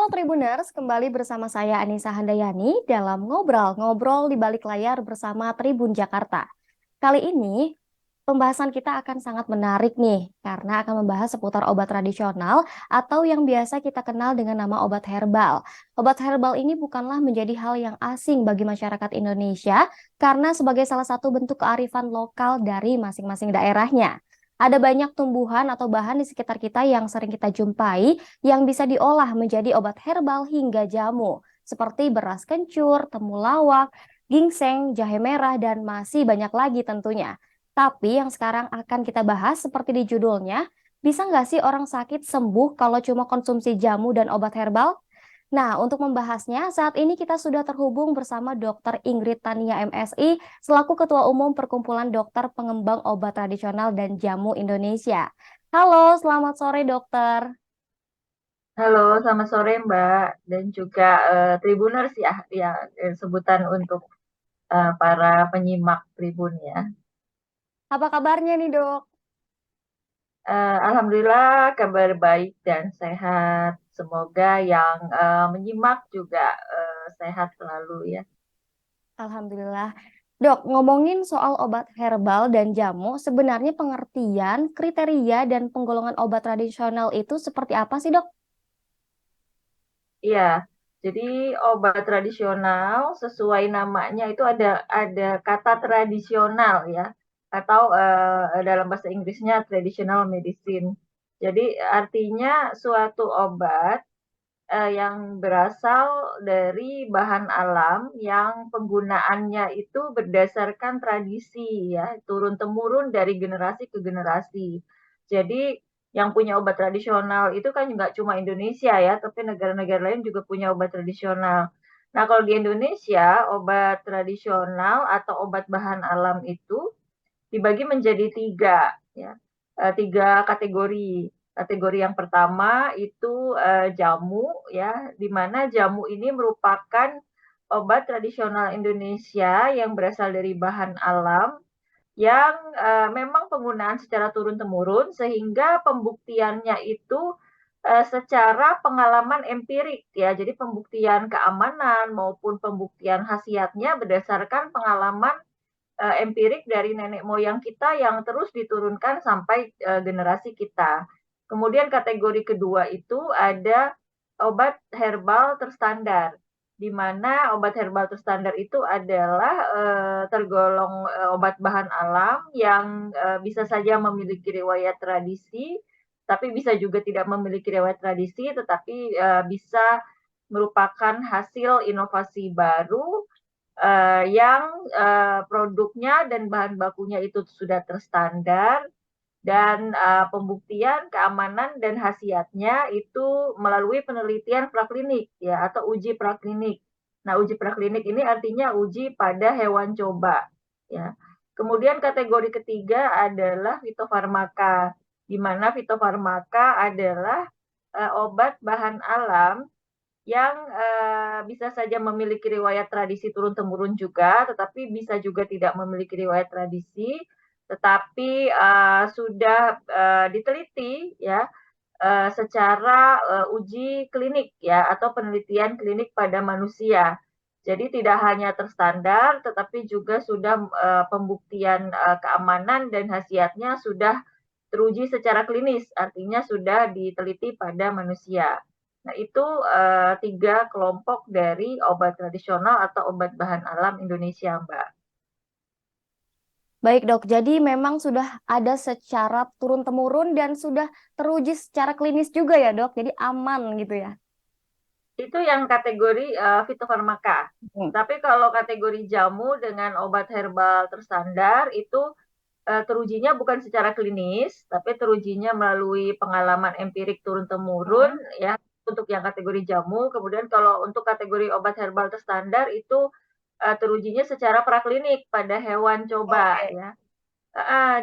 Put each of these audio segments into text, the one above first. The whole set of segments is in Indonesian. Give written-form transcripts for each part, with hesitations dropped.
Tribuners, kembali bersama saya Anissa Handayani dalam ngobrol-ngobrol di balik layar bersama Tribun Jakarta. Kali ini pembahasan kita akan sangat menarik nih karena akan membahas seputar obat tradisional atau yang biasa kita kenal dengan nama obat herbal. Obat herbal ini bukanlah menjadi hal yang asing bagi masyarakat Indonesia karena sebagai salah satu bentuk kearifan lokal dari masing-masing daerahnya. Ada banyak tumbuhan atau bahan di sekitar kita yang sering kita jumpai yang bisa diolah menjadi obat herbal hingga jamu, seperti beras kencur, temulawak, ginseng, jahe merah, dan masih banyak lagi tentunya. Tapi yang sekarang akan kita bahas seperti di judulnya, bisa nggak sih orang sakit sembuh kalau cuma konsumsi jamu dan obat herbal? Nah, untuk membahasnya, saat ini kita sudah terhubung bersama Dr. Ingrid Tania MSI, selaku Ketua Umum Perkumpulan Dokter Pengembang Obat Tradisional dan Jamu Indonesia. Halo, selamat sore dokter. Halo, selamat sore Mbak, dan juga Tribuners ya, sebutan untuk para penyimak Tribun ya. Apa kabarnya nih dok? Alhamdulillah kabar baik dan sehat. Semoga yang menyimak juga sehat selalu ya. Alhamdulillah. Dok, ngomongin soal obat herbal dan jamu, sebenarnya pengertian, kriteria, dan penggolongan obat tradisional itu seperti apa sih dok? Iya, jadi obat tradisional sesuai namanya itu ada kata tradisional ya, atau dalam bahasa Inggrisnya traditional medicine. Jadi artinya suatu obat yang berasal dari bahan alam yang penggunaannya itu berdasarkan tradisi ya, turun-temurun dari generasi ke generasi. Jadi yang punya obat tradisional itu kan nggak cuma Indonesia ya, tapi negara-negara lain juga punya obat tradisional. Nah, kalau di Indonesia, obat tradisional atau obat bahan alam itu dibagi menjadi tiga, ya, tiga kategori. Kategori yang pertama itu jamu, ya, di mana jamu ini merupakan obat tradisional Indonesia yang berasal dari bahan alam yang memang penggunaan secara turun-temurun sehingga pembuktiannya itu secara pengalaman empirik ya. Jadi pembuktian keamanan maupun pembuktian khasiatnya berdasarkan pengalaman empirik dari nenek moyang kita yang terus diturunkan sampai generasi kita. Kemudian kategori kedua itu ada obat herbal terstandar, di mana obat herbal terstandar itu adalah tergolong obat bahan alam yang bisa saja memiliki riwayat tradisi, tapi bisa juga tidak memiliki riwayat tradisi, tetapi bisa merupakan hasil inovasi baru yang produknya dan bahan bakunya itu sudah terstandar dan pembuktian keamanan dan khasiatnya itu melalui penelitian praklinik ya atau uji praklinik. Nah, uji praklinik ini artinya uji pada hewan coba ya. Kemudian kategori ketiga adalah fitofarmaka, di mana fitofarmaka adalah obat bahan alam yang bisa saja memiliki riwayat tradisi turun-temurun juga, tetapi bisa juga tidak memiliki riwayat tradisi, tetapi sudah diteliti ya secara uji klinik ya atau penelitian klinik pada manusia. Jadi tidak hanya terstandar, tetapi juga sudah pembuktian keamanan dan khasiatnya sudah teruji secara klinis, artinya sudah diteliti pada manusia. Nah, itu tiga kelompok dari obat tradisional atau obat bahan alam Indonesia, Mbak. Baik dok, jadi memang sudah ada secara turun-temurun dan sudah teruji secara klinis juga ya dok, jadi aman gitu ya. Itu yang kategori fitofarmaka. Hmm. Tapi kalau kategori jamu dengan obat herbal terstandar itu terujinya bukan secara klinis, tapi terujinya melalui pengalaman empirik turun-temurun Hmm. ya untuk yang kategori jamu. Kemudian kalau untuk kategori obat herbal terstandar itu terujinya secara praklinik pada hewan coba Oke. ya.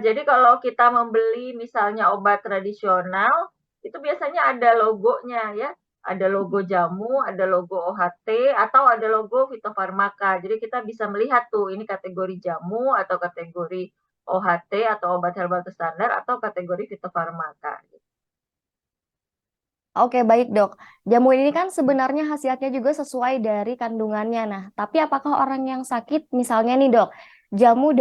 Jadi kalau kita membeli misalnya obat tradisional, itu biasanya ada logonya ya, ada logo jamu, ada logo OHT, atau ada logo fitofarmaka. Jadi kita bisa melihat tuh ini kategori jamu atau kategori OHT atau obat herbal terstandar atau kategori fitofarmaka. Oke, baik dok. Jamu ini kan sebenarnya khasiatnya juga sesuai dari kandungannya. Nah, tapi apakah orang yang sakit, misalnya nih dok, jamu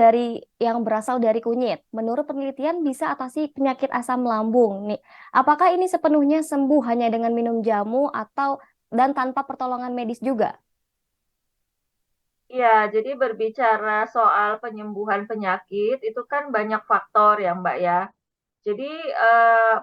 yang berasal dari kunyit, menurut penelitian bisa atasi penyakit asam lambung nih. Apakah ini sepenuhnya sembuh hanya dengan minum jamu atau dan tanpa pertolongan medis juga? Iya, jadi berbicara soal penyembuhan penyakit itu kan banyak faktor ya Mbak ya. Jadi,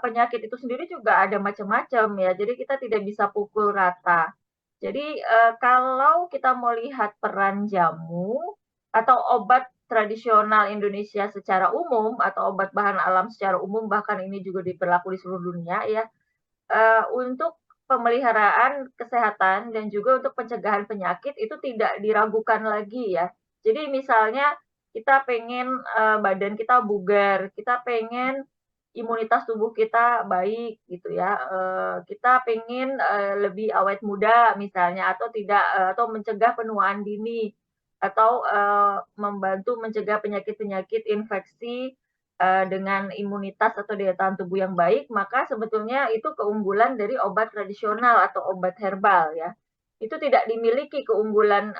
penyakit itu sendiri juga ada macam-macam ya, jadi kita tidak bisa pukul rata. Jadi, kalau kita mau lihat peran jamu atau obat tradisional Indonesia secara umum atau obat bahan alam secara umum, bahkan ini juga berlaku di seluruh dunia ya, untuk pemeliharaan kesehatan dan juga untuk pencegahan penyakit itu tidak diragukan lagi ya. Jadi misalnya kita pengen, badan kita bugar, kita pengen imunitas tubuh kita baik gitu ya, kita pengen, lebih awet muda misalnya atau tidak atau mencegah penuaan dini atau, membantu mencegah penyakit-penyakit infeksi dengan imunitas atau daya tahan tubuh yang baik, maka sebetulnya itu keunggulan dari obat tradisional atau obat herbal ya. Itu tidak dimiliki keunggulan,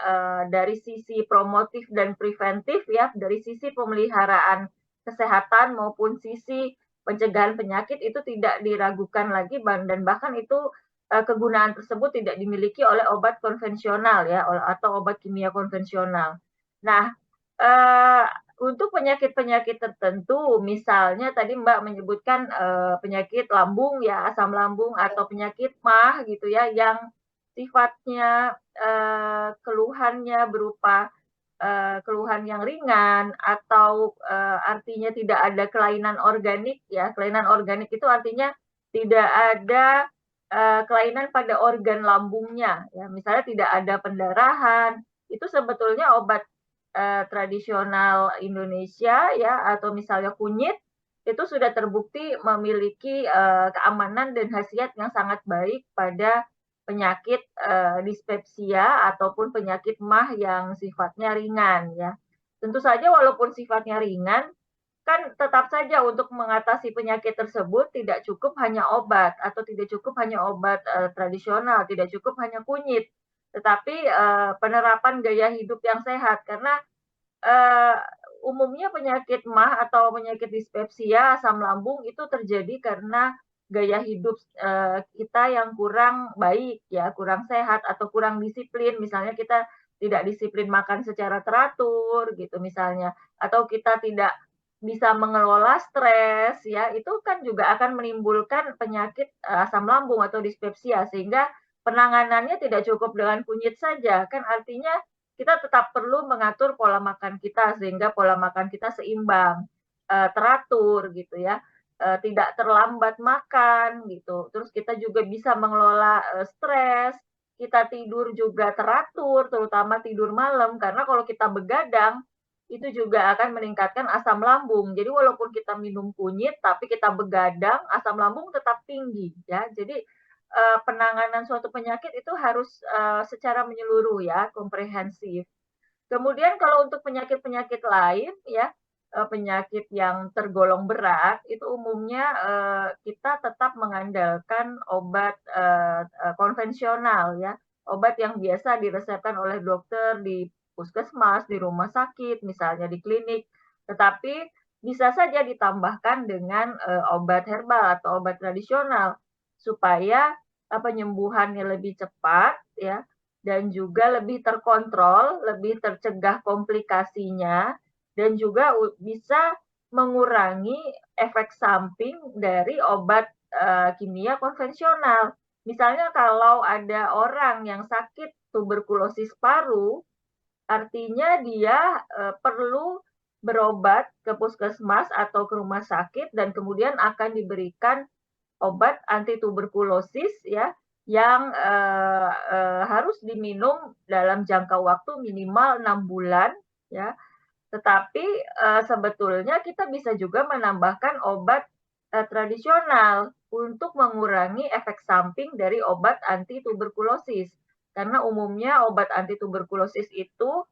dari sisi promotif dan preventif ya, dari sisi pemeliharaan kesehatan maupun sisi pencegahan penyakit itu tidak diragukan lagi dan bahkan itu, kegunaan tersebut tidak dimiliki oleh obat konvensional ya, atau obat kimia konvensional. Nah, eee, untuk penyakit-penyakit tertentu, misalnya tadi Mbak menyebutkan, penyakit lambung ya, asam lambung atau penyakit MAH gitu ya, yang sifatnya, keluhannya berupa, keluhan yang ringan atau, artinya tidak ada kelainan organik ya, kelainan organik itu artinya tidak ada, kelainan pada organ lambungnya ya, misalnya tidak ada pendarahan, itu sebetulnya obat tradisional Indonesia ya atau misalnya kunyit, itu sudah terbukti memiliki, keamanan dan khasiat yang sangat baik pada penyakit, dispepsia ataupun penyakit MAH yang sifatnya ringan ya. Tentu saja walaupun sifatnya ringan, kan tetap saja untuk mengatasi penyakit tersebut tidak cukup hanya obat atau tidak cukup hanya obat, tradisional, tidak cukup hanya kunyit, tetapi, penerapan gaya hidup yang sehat karena Eee, umumnya penyakit MAH atau penyakit dispepsia, asam lambung itu terjadi karena gaya hidup, kita yang kurang baik ya, kurang sehat atau kurang disiplin. Misalnya kita tidak disiplin makan secara teratur gitu misalnya, atau kita tidak bisa mengelola stres ya, itu kan juga akan menimbulkan penyakit, asam lambung atau dispepsia sehingga penanganannya tidak cukup dengan kunyit saja, kan artinya kita tetap perlu mengatur pola makan kita sehingga pola makan kita seimbang, teratur gitu ya, tidak terlambat makan gitu. Terus kita juga bisa mengelola, stres, kita tidur juga teratur, terutama tidur malam, karena kalau kita begadang, itu juga akan meningkatkan asam lambung. Jadi walaupun kita minum kunyit, tapi kita begadang, asam lambung tetap tinggi ya. Jadi penanganan suatu penyakit itu harus, secara menyeluruh ya, komprehensif. Kemudian kalau untuk penyakit-penyakit lain ya, penyakit yang tergolong berat, itu umumnya, kita tetap mengandalkan obat, konvensional ya, obat yang biasa diresepkan oleh dokter di puskesmas, di rumah sakit, misalnya di klinik. Tetapi bisa saja ditambahkan dengan, obat herbal atau obat tradisional, supaya, penyembuhannya lebih cepat ya, dan juga lebih terkontrol, lebih tercegah komplikasinya, dan juga bisa mengurangi efek samping dari obat, kimia konvensional. Misalnya kalau ada orang yang sakit tuberkulosis paru, artinya dia, perlu berobat ke puskesmas atau ke rumah sakit dan kemudian akan diberikan obat anti tuberkulosis ya, yang, harus diminum dalam jangka waktu minimal 6 bulan ya. Tetapi, sebetulnya kita bisa juga menambahkan obat, tradisional untuk mengurangi efek samping dari obat anti tuberkulosis. Karena umumnya obat anti tuberkulosis itu,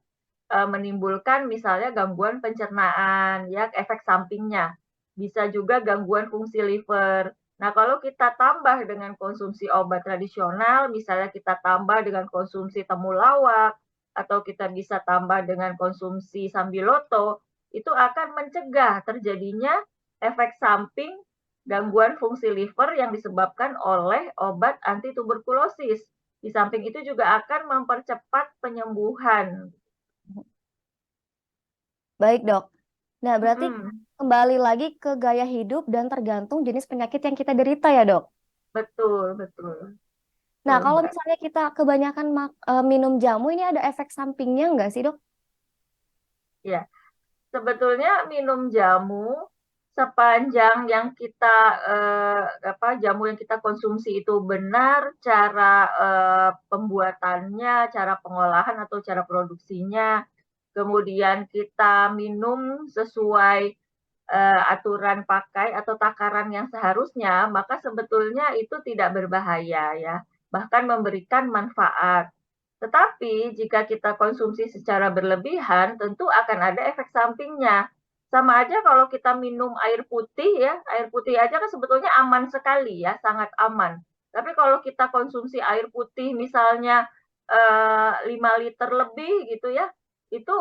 menimbulkan misalnya gangguan pencernaan ya, efek sampingnya. Bisa juga gangguan fungsi liver. Nah, kalau kita tambah dengan konsumsi obat tradisional, misalnya kita tambah dengan konsumsi temulawak, atau kita bisa tambah dengan konsumsi sambiloto, itu akan mencegah terjadinya efek samping gangguan fungsi liver yang disebabkan oleh obat anti tuberkulosis. Di samping itu juga akan mempercepat penyembuhan. Baik, Dok. Nah, berarti Mm-mm. kembali lagi ke gaya hidup dan tergantung jenis penyakit yang kita derita ya, Dok. Betul, betul, Nah, betul, kalau Mbak. misalnya kita kebanyakan minum jamu, ini ada efek sampingnya nggak sih, Dok? Ya, sebetulnya minum jamu sepanjang yang kita jamu yang kita konsumsi itu benar, cara pembuatannya, cara pengolahan atau cara produksinya, kemudian kita minum sesuai aturan pakai atau takaran yang seharusnya, maka sebetulnya itu tidak berbahaya ya, bahkan memberikan manfaat. Tetapi jika kita konsumsi secara berlebihan, tentu akan ada efek sampingnya. Sama aja kalau kita minum air putih ya, air putih aja kan sebetulnya aman sekali ya, sangat aman. Tapi kalau kita konsumsi air putih misalnya 5 liter lebih gitu ya, itu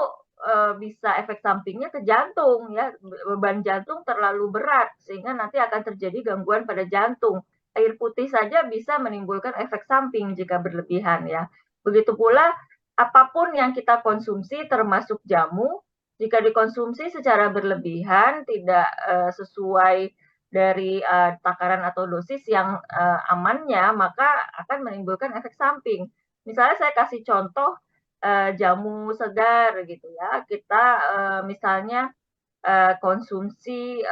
bisa efek sampingnya ke jantung ya, beban jantung terlalu berat sehingga nanti akan terjadi gangguan pada jantung. Air putih saja bisa menimbulkan efek samping jika berlebihan ya. Begitu pula apapun yang kita konsumsi termasuk jamu, jika dikonsumsi secara berlebihan tidak sesuai dari takaran atau dosis yang amannya, maka akan menimbulkan efek samping. Misalnya saya kasih contoh jamu segar gitu ya. Kita misalnya konsumsi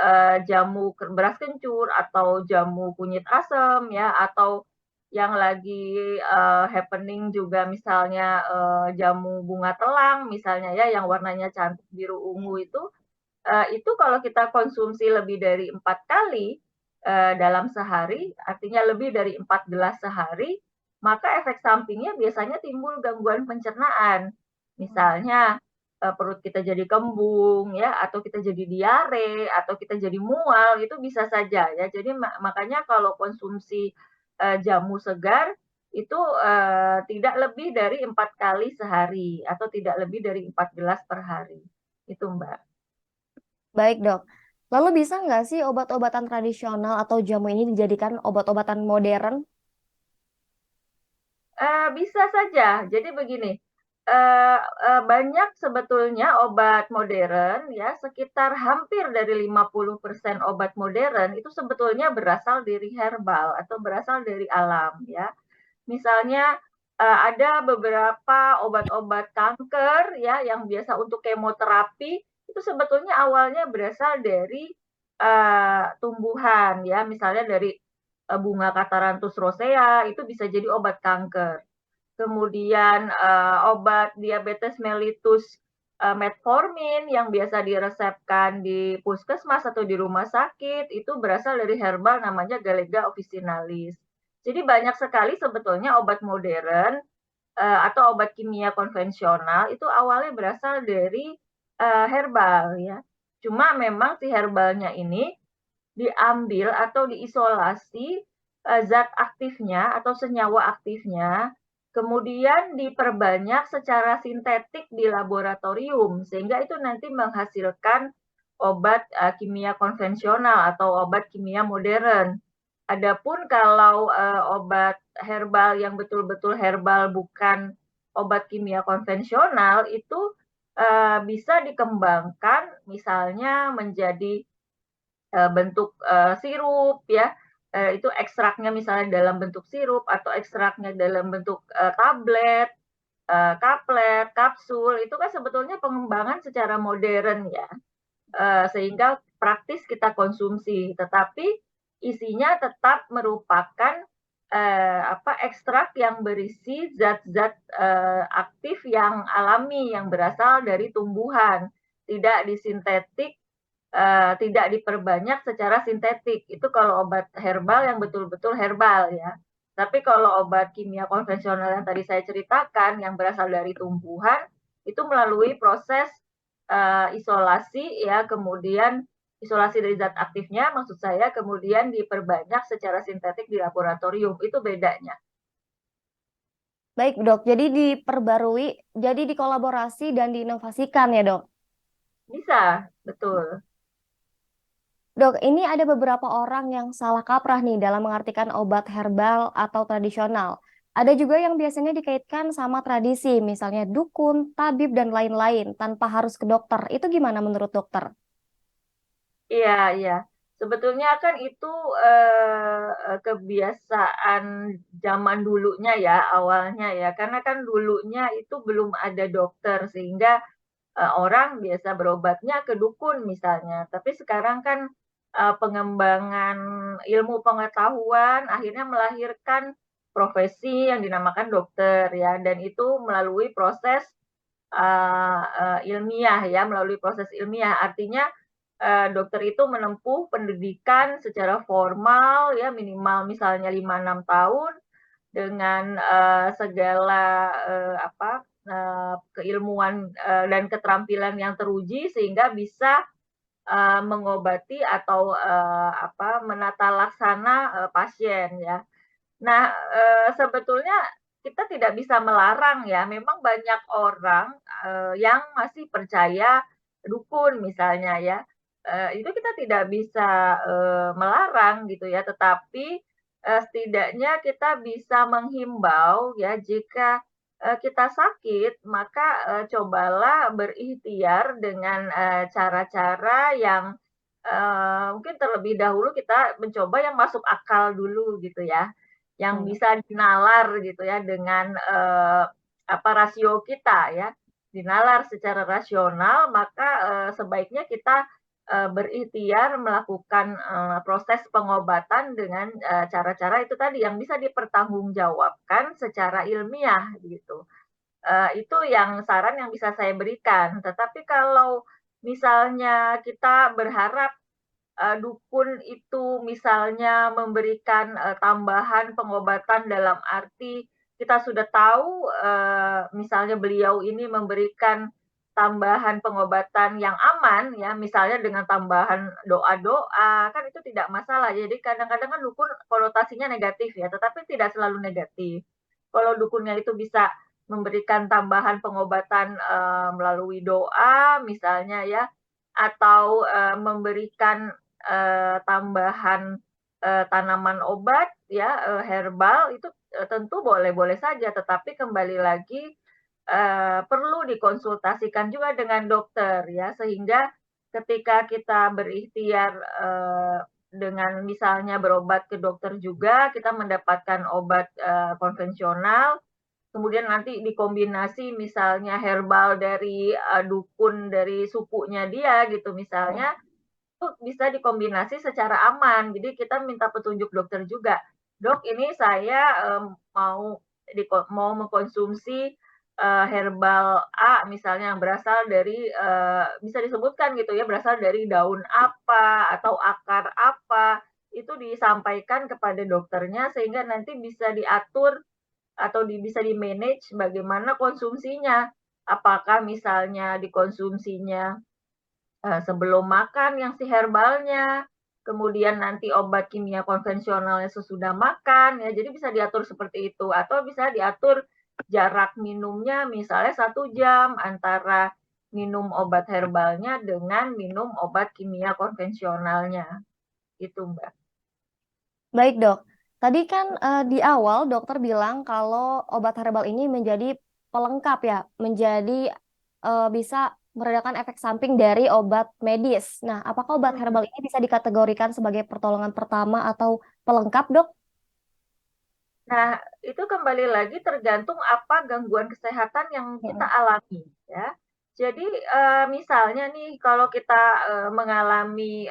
jamu beras kencur atau jamu kunyit asam ya, atau yang lagi happening juga misalnya jamu bunga telang misalnya ya, yang warnanya cantik biru ungu itu kalau kita konsumsi lebih dari 4 kali dalam sehari, artinya lebih dari 4 gelas sehari, maka efek sampingnya biasanya timbul gangguan pencernaan. Misalnya perut kita jadi kembung ya, atau kita jadi diare, atau kita jadi mual, itu bisa saja ya. Jadi makanya kalau konsumsi jamu segar itu tidak lebih dari 4 kali sehari atau tidak lebih dari 4 gelas per hari. Itu Mbak. Baik, Dok. Lalu bisa nggak sih obat-obatan tradisional atau jamu ini dijadikan obat-obatan modern? Bisa saja. Jadi begini, banyak sebetulnya obat modern ya, sekitar hampir dari 50% obat modern itu sebetulnya berasal dari herbal atau berasal dari alam ya. Misalnya ada beberapa obat-obat kanker ya yang biasa untuk kemoterapi itu sebetulnya awalnya berasal dari tumbuhan ya, misalnya dari bunga Catharanthus rosea itu bisa jadi obat kanker. Kemudian obat diabetes mellitus metformin yang biasa diresepkan di puskesmas atau di rumah sakit itu berasal dari herbal namanya Galega officinalis. Jadi banyak sekali sebetulnya obat modern atau obat kimia konvensional itu awalnya berasal dari herbal ya. Cuma memang si herbalnya ini diambil atau diisolasi zat aktifnya atau senyawa aktifnya, kemudian diperbanyak secara sintetik di laboratorium, sehingga itu nanti menghasilkan obat kimia konvensional atau obat kimia modern. Adapun kalau obat herbal yang betul-betul herbal bukan obat kimia konvensional itu bisa dikembangkan misalnya menjadi bentuk sirup ya, itu ekstraknya misalnya dalam bentuk sirup atau ekstraknya dalam bentuk tablet, kaplet, kapsul, itu kan sebetulnya pengembangan secara modern ya, sehingga praktis kita konsumsi, tetapi isinya tetap merupakan ekstrak yang berisi zat-zat aktif yang alami yang berasal dari tumbuhan, tidak disintetik, tidak diperbanyak secara sintetik. Itu kalau obat herbal yang betul-betul herbal ya. Tapi kalau obat kimia konvensional yang tadi saya ceritakan yang berasal dari tumbuhan itu melalui proses isolasi ya, kemudian isolasi dari zat aktifnya maksud saya, kemudian diperbanyak secara sintetik di laboratorium. Itu bedanya. Baik, Dok. Jadi diperbarui, jadi dikolaborasi dan diinovasikan ya, Dok. Bisa, betul. Dok, ini ada beberapa orang yang salah kaprah nih dalam mengartikan obat herbal atau tradisional. Ada juga yang biasanya dikaitkan sama tradisi, misalnya dukun, tabib, dan lain-lain, tanpa harus ke dokter. Itu gimana menurut dokter? Iya, iya. Sebetulnya kan itu kebiasaan zaman dulunya ya, awalnya ya. Karena kan dulunya itu belum ada dokter sehingga orang biasa berobatnya ke dukun misalnya. Tapi sekarang kan pengembangan ilmu pengetahuan akhirnya melahirkan profesi yang dinamakan dokter ya, dan itu melalui proses ilmiah ya, melalui proses ilmiah. Artinya dokter itu menempuh pendidikan secara formal ya, minimal misalnya 5-6 tahun dengan segala keilmuan dan keterampilan yang teruji sehingga bisa mengobati atau menata laksana pasien ya. Nah, sebetulnya kita tidak bisa melarang ya, memang banyak orang, yang masih percaya dukun misalnya ya, itu kita tidak bisa, melarang gitu ya, tetapi, setidaknya kita bisa menghimbau ya, jika, kita sakit maka, cobalah berikhtiar dengan, cara-cara yang, mungkin terlebih dahulu kita mencoba yang masuk akal dulu gitu ya. Yang Hmm. bisa dinalar gitu ya dengan, rasio kita ya, dinalar secara rasional maka, sebaiknya kita, berikhtiar melakukan, proses pengobatan dengan, cara-cara itu tadi yang bisa dipertanggungjawabkan secara ilmiah gitu. Itu yang saran yang bisa saya berikan. Tetapi kalau misalnya kita berharap dukun itu misalnya memberikan, tambahan pengobatan dalam arti kita sudah tahu, misalnya beliau ini memberikan tambahan pengobatan yang aman ya, misalnya dengan tambahan doa-doa, kan itu tidak masalah. Jadi kadang-kadang kan dukun konotasinya negatif ya, tetapi tidak selalu negatif. Kalau dukunnya itu bisa memberikan tambahan pengobatan, melalui doa misalnya ya, atau, memberikan tambahan, tanaman obat ya, herbal itu, tentu boleh-boleh saja, tetapi kembali lagi, perlu dikonsultasikan juga dengan dokter ya, sehingga ketika kita berikhtiar, dengan misalnya berobat ke dokter juga, kita mendapatkan obat, konvensional, kemudian nanti dikombinasi misalnya herbal dari, dukun dari sukunya dia gitu misalnya, itu bisa dikombinasi secara aman. Jadi kita minta petunjuk dokter juga, "Dok, ini saya, mau mau mengkonsumsi, herbal A," misalnya yang berasal dari, bisa disebutkan gitu ya, berasal dari daun apa atau akar apa, itu disampaikan kepada dokternya sehingga nanti bisa diatur atau bisa di-manage bagaimana konsumsinya. Apakah misalnya dikonsumsinya sebelum makan yang si herbalnya, kemudian nanti obat kimia konvensionalnya sesudah makan, ya jadi bisa diatur seperti itu. Atau bisa diatur jarak minumnya misalnya 1 jam antara minum obat herbalnya dengan minum obat kimia konvensionalnya, gitu Mbak. Baik, Dok. Tadi kan di awal dokter bilang kalau obat herbal ini menjadi pelengkap ya, menjadi bisa meredakan efek samping dari obat medis. Nah, apakah obat Mhm. herbal ini bisa dikategorikan sebagai pertolongan pertama atau pelengkap, Dok? Nah, itu kembali lagi tergantung apa gangguan kesehatan yang kita Mm-mm. alami, ya. Jadi, misalnya nih kalau kita, mengalami,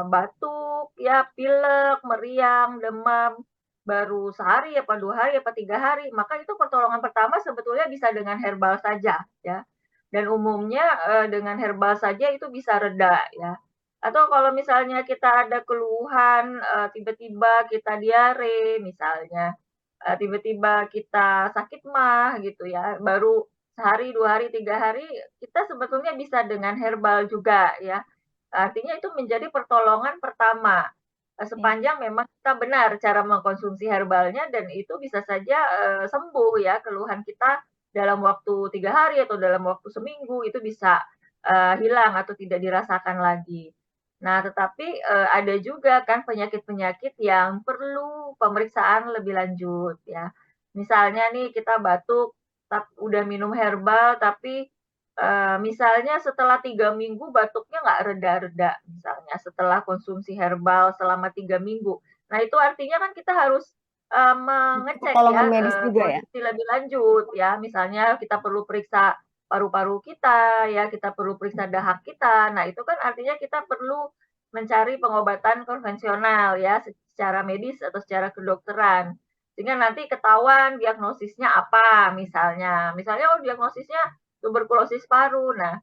batuk, ya, pilek, meriang, demam, baru sehari apa 2 hari apa 3 hari, maka itu pertolongan pertama sebetulnya bisa dengan herbal saja, ya. Dan umumnya, dengan herbal saja itu bisa reda, ya. Atau kalau misalnya kita ada keluhan, tiba-tiba kita diare misalnya, tiba-tiba kita sakit mah gitu ya, baru sehari, 2 hari, 3 hari, kita sebetulnya bisa dengan herbal juga ya. Artinya itu menjadi pertolongan pertama, Iya. sepanjang memang kita benar cara mengkonsumsi herbalnya dan itu bisa saja, sembuh ya keluhan kita dalam waktu 3 hari atau dalam waktu seminggu itu bisa, hilang atau tidak dirasakan lagi. Nah, tetapi, ada juga kan penyakit-penyakit yang perlu pemeriksaan lebih lanjut ya. Misalnya nih kita batuk, udah minum herbal tapi, misalnya setelah 3 minggu batuknya nggak reda-reda misalnya, setelah konsumsi herbal selama 3 minggu. Nah, itu artinya kan kita harus, mengecek ya, Pertolongan medis juga ya. kondisi lebih lanjut ya, misalnya kita perlu periksa paru-paru kita ya, kita perlu periksa dahak kita. Nah, itu kan artinya kita perlu mencari pengobatan konvensional ya, secara medis atau secara kedokteran. Sehingga nanti ketahuan diagnosisnya apa misalnya. Misalnya, oh diagnosisnya tuberkulosis paru. Nah,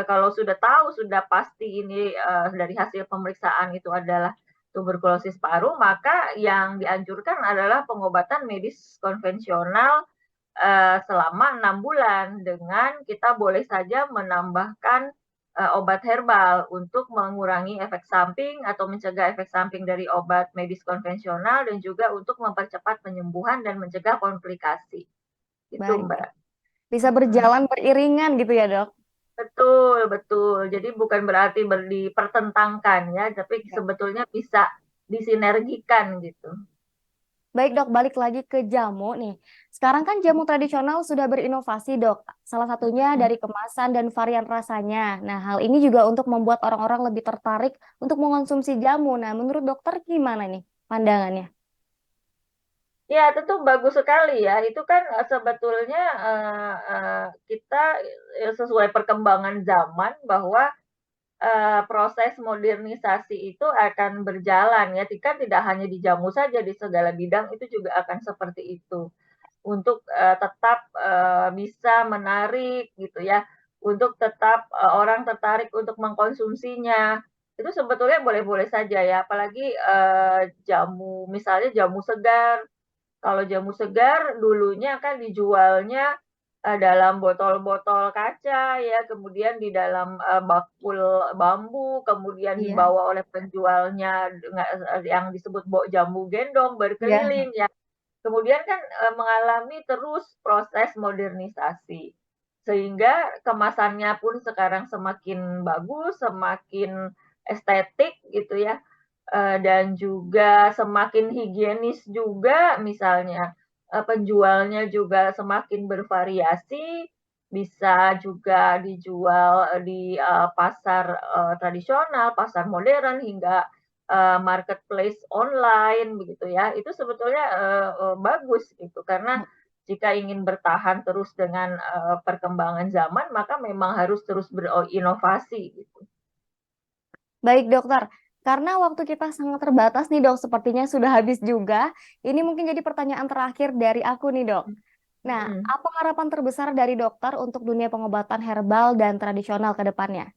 kalau sudah tahu, sudah pasti ini, dari hasil pemeriksaan itu adalah tuberkulosis paru, maka yang dianjurkan adalah pengobatan medis konvensional, selama 6 bulan dengan kita boleh saja menambahkan, obat herbal untuk mengurangi efek samping atau mencegah efek samping dari obat medis konvensional dan juga untuk mempercepat penyembuhan dan mencegah komplikasi, itu Baik. Mbak. Bisa Mhm. berjalan beriringan gitu ya, Dok? Betul betul. Jadi bukan berarti dipertentangkan ya, tapi Ya. sebetulnya bisa disinergikan gitu. Baik, Dok, balik lagi ke jamu nih. Sekarang kan jamu tradisional sudah berinovasi, Dok. Salah satunya Mhm. dari kemasan dan varian rasanya. Nah, hal ini juga untuk membuat orang-orang lebih tertarik untuk mengonsumsi jamu. Nah, menurut dokter gimana nih pandangannya? Ya tentu bagus sekali ya, itu kan, sebetulnya, eee eee, kita, sesuai perkembangan zaman bahwa, proses modernisasi itu akan berjalan ya, kan tidak hanya di jamu saja, di segala bidang itu juga akan seperti itu. Untuk, tetap, bisa menarik gitu ya, untuk tetap, orang tertarik untuk mengkonsumsinya. Itu sebetulnya boleh-boleh saja ya, apalagi, jamu misalnya jamu segar. Kalau jamu segar dulunya kan dijualnya, dalam botol-botol kaca ya, kemudian di dalam, bakul bambu, kemudian Iya, dibawa oleh penjualnya dengan, yang disebut jamu gendong iya. berkeliling ya. Kemudian kan, mengalami terus proses modernisasi, sehingga kemasannya pun sekarang semakin bagus, semakin estetik gitu ya, dan juga semakin higienis juga misalnya, penjualnya juga semakin bervariasi, bisa juga dijual, di, pasar, tradisional, pasar modern, hingga marketplace online begitu ya, itu sebetulnya, bagus gitu karena jika ingin bertahan terus dengan, perkembangan zaman maka memang harus terus berinovasi gitu. Baik, dokter. Karena waktu kita sangat terbatas nih, Dok. Sepertinya sudah habis juga. Ini mungkin jadi pertanyaan terakhir dari aku nih, Dok. Nah, Mhm. apa harapan terbesar dari dokter untuk dunia pengobatan herbal dan tradisional ke depannya?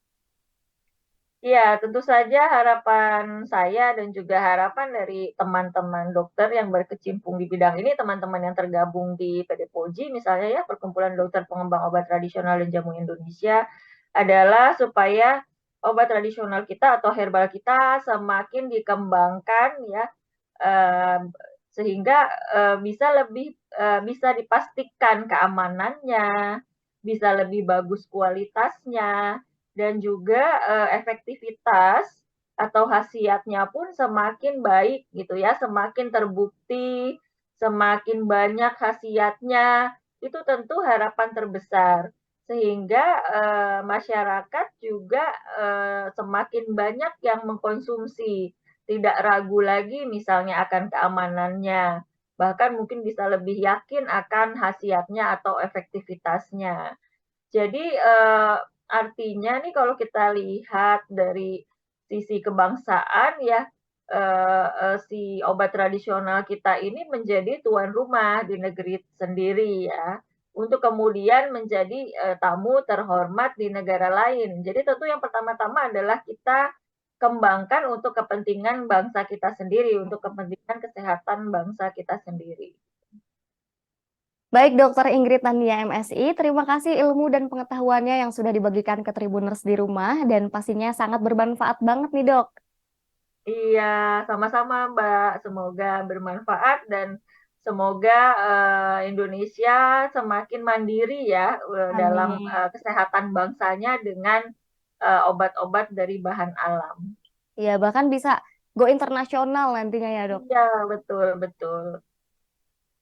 Iya, tentu saja harapan saya dan juga harapan dari teman-teman dokter yang berkecimpung di bidang ini, teman-teman yang tergabung di PDPOJI misalnya ya, Perkumpulan Dokter Pengembang Obat Tradisional dan Jamu Indonesia, adalah supaya obat tradisional kita atau herbal kita semakin dikembangkan ya, sehingga, bisa dipastikan keamanannya, bisa lebih bagus kualitasnya, dan juga, efektivitas atau khasiatnya pun semakin baik gitu ya, semakin terbukti, semakin banyak khasiatnya, itu tentu harapan terbesar. Sehingga, masyarakat juga, semakin banyak yang mengkonsumsi, tidak ragu lagi misalnya akan keamanannya, bahkan mungkin bisa lebih yakin akan khasiatnya atau efektivitasnya. Jadi, artinya nih kalau kita lihat dari sisi kebangsaan ya, si obat tradisional kita ini menjadi tuan rumah di negeri sendiri ya, untuk kemudian menjadi, tamu terhormat di negara lain. Jadi tentu yang pertama-tama adalah kita kembangkan untuk kepentingan bangsa kita sendiri, untuk kepentingan kesehatan bangsa kita sendiri. Baik Dokter Ingrid Tania MSI, terima kasih ilmu dan pengetahuannya yang sudah dibagikan ke Tribuners di rumah dan pastinya sangat bermanfaat banget nih Dok. Iya, sama-sama Mbak. Semoga bermanfaat dan semoga Indonesia semakin mandiri ya dalam Amin. kesehatan bangsanya dengan obat-obat dari bahan alam. Ya, bahkan bisa go internasional nantinya ya Dok. Iya, betul, betul.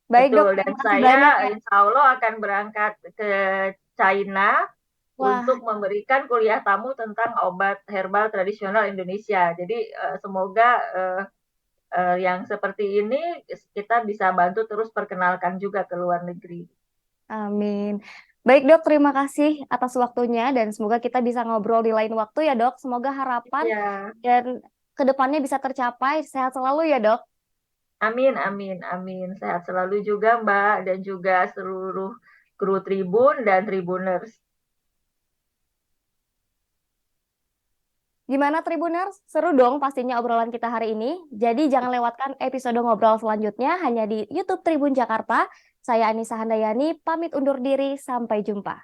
Baik Dok, Betul, dan terima kasih saya banyak ya. insya Allah akan berangkat ke China Wah, untuk memberikan kuliah tamu tentang obat herbal tradisional Indonesia. Jadi semoga yang seperti ini kita bisa bantu terus perkenalkan juga ke luar negeri. amin. Baik Dok, terima kasih atas waktunya dan semoga kita bisa ngobrol di lain waktu ya Dok. Semoga harapan Ya, dan kedepannya bisa tercapai. Sehat selalu ya Dok. amin, amin, amin. Sehat selalu juga Mbak dan juga seluruh kru Tribun dan Tribuners. Gimana Tribuners? Seru dong pastinya obrolan kita hari ini. Jadi jangan lewatkan episode ngobrol selanjutnya hanya di YouTube Tribun Jakarta. Saya Anissa Handayani, pamit undur diri. Sampai jumpa.